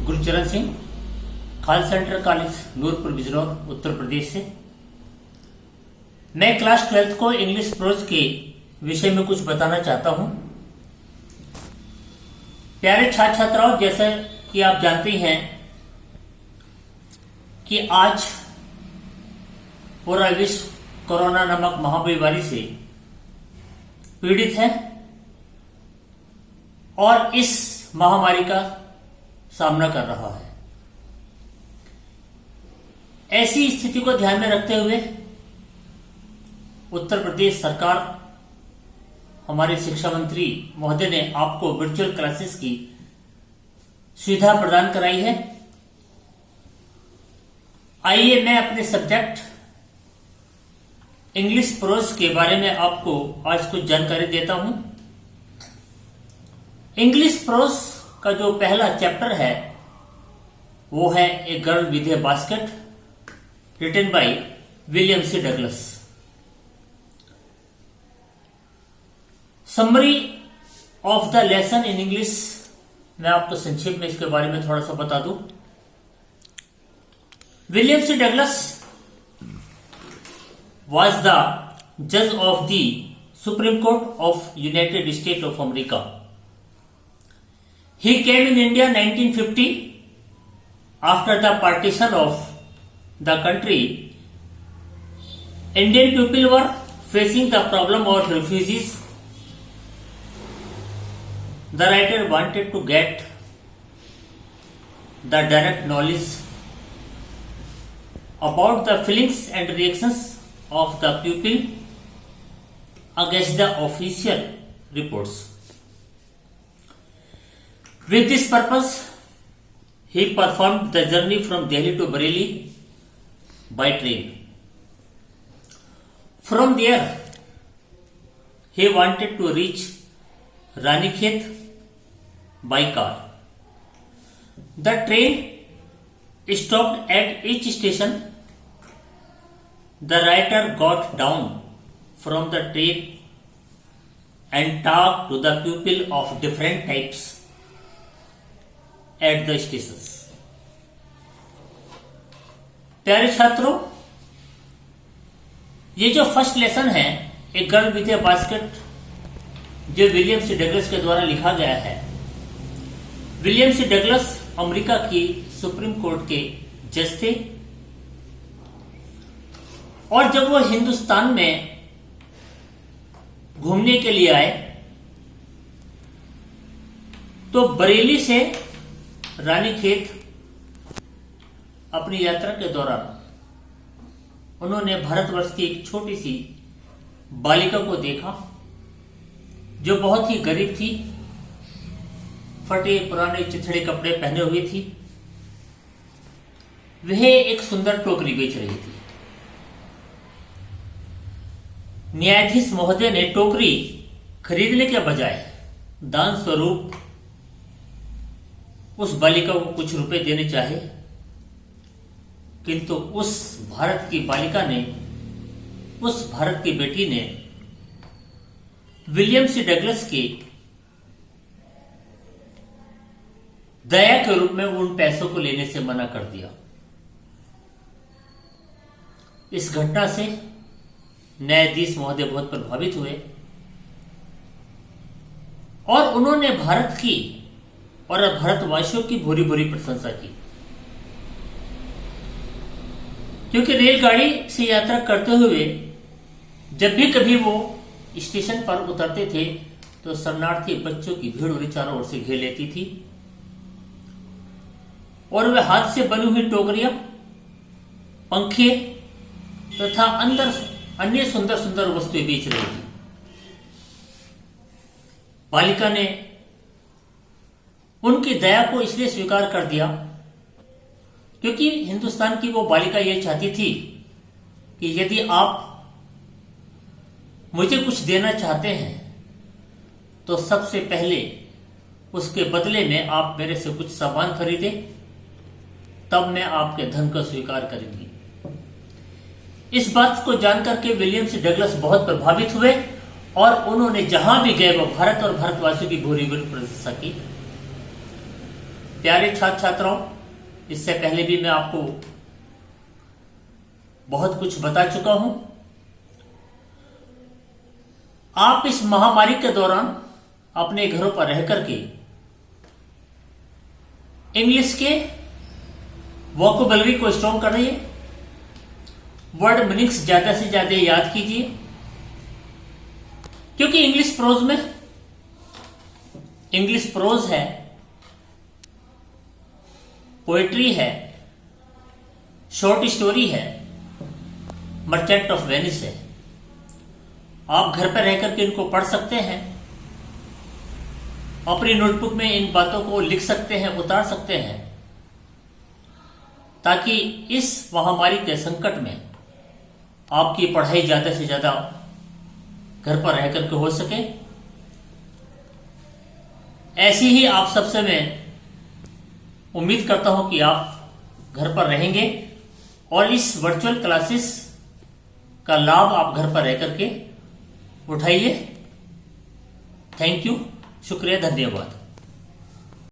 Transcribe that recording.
Gurcharan Singh, Khalsa centre college Nurpur Bijnor Uttar Pradesh से। मैं class 12th को इंग्लिश प्रोज के विषय में कुछ बताना चाहता हूं। प्यारे छात्र छात्राओं, जैसा कि आप जानते हैं कि आज पूरा विश्व कोरोना नामक महाबीमारी से पीड़ित है और इस महामारी का सामना कर रहा है। ऐसी स्थिति को ध्यान में रखते हुए उत्तर प्रदेश सरकार, हमारे शिक्षा मंत्री महोदय ने आपको वर्चुअल क्लासेस की सुविधा प्रदान कराई है। आइए मैं अपने सब्जेक्ट इंग्लिश प्रोज के बारे में आपको आज कुछ जानकारी देता हूं। इंग्लिश प्रोज का जो पहला चैप्टर है वो है a girl with a basket, written by William C Douglas. Summary of the lesson in English, मैं आपको संक्षेप में इसके बारे में थोड़ा सा बता दूं। William C Douglas was the judge of the Supreme Court of United States of America. He came in India 1950 after the partition of the country. Indian people were facing the problem of refugees. The writer wanted to get the direct knowledge about the feelings and reactions of the pupil against the official reports. With this purpose, he performed the journey from Delhi to Bareilly by train. From there, he wanted to reach Ranikhet by car. The train stopped at each station. The writer got down from the train and talked to the people of different types at the stations. प्यारे छात्रों, ये जो first lesson है a girl with a basket, जो William C Douglas के द्वारा लिखा गया है। विलियम सी डगलस अमेरिका की सुप्रीम कोर्ट के जज थे और जब वो हिंदुस्तान में घूमने के लिए आए तो बरेली से रानीखेत अपनी यात्रा के दौरान उन्होंने भारतवर्ष की एक छोटी सी बालिका को देखा जो बहुत ही गरीब थी, फटे पुराने चिथड़े कपड़े पहने हुए थी। वह एक सुंदर टोकरी बेच रही थी। न्यायाधीश महोदय ने टोकरी खरीदने के बजाय दान स्वरूप उस बालिका को कुछ रुपए देने चाहे, किंतु उस भारत की बालिका ने, उस भारत की बेटी ने विलियम सी डगलस की दया के रूप में उन पैसों को लेने से मना कर दिया। इस घटना से न्यायाधीश महोदय बहुत प्रभावित हुए और उन्होंने भारत की और भारतवासियों की भूरी भूरी प्रशंसा की, क्योंकि रेलगाड़ी से यात्रा करते हुए जब भी कभी वो स्टेशन पर उतरते थे तो शरणार्थी बच्चों की भीड़ उन्हें चारों ओर से घेर लेती थी और वे हाथ से बनी हुई टोकरियां, पंखे तथा अंदर अन्य सुंदर सुंदर वस्तुएं बेच रही थी। बालिका ने उनकी दया को इसलिए स्वीकार कर दिया क्योंकि हिंदुस्तान की वो बालिका यह चाहती थी कि यदि आप मुझे कुछ देना चाहते हैं तो सबसे पहले उसके बदले में आप मेरे से कुछ सामान खरीदें, तब मैं आपके धन को स्वीकार करूंगी। इस बात को जानकर के विलियम सी डगलस बहुत प्रभावित हुए और उन्होंने जहां भी गए वो भारत और भारतवासियों की भूरी भूरी प्रशंसा की। प्यारे छात्र छात्राओं, इससे पहले भी मैं आपको बहुत कुछ बता चुका हूं। आप इस महामारी के दौरान अपने घरों पर रह करके इंग्लिश के वोकैबुलरी को स्ट्रॉन्ग कर रही है, वर्ड मीनिंग्स ज्यादा से ज्यादा याद कीजिए, क्योंकि इंग्लिश प्रोज है, पोएट्री है, शॉर्ट स्टोरी है, मर्चेंट ऑफ वेनिस है। आप घर पर रहकर के इनको पढ़ सकते हैं, अपनी नोटबुक में इन बातों को लिख सकते हैं, उतार सकते हैं, ताकि इस महामारी के संकट में आपकी पढ़ाई ज्यादा से ज्यादा घर पर रह करके हो सके। ऐसी ही आप सबसे मैं उम्मीद करता हूं कि आप घर पर रहेंगे और इस वर्चुअल क्लासेस का लाभ आप घर पर रह करके उठाइए। थैंक यू, शुक्रिया, धन्यवाद।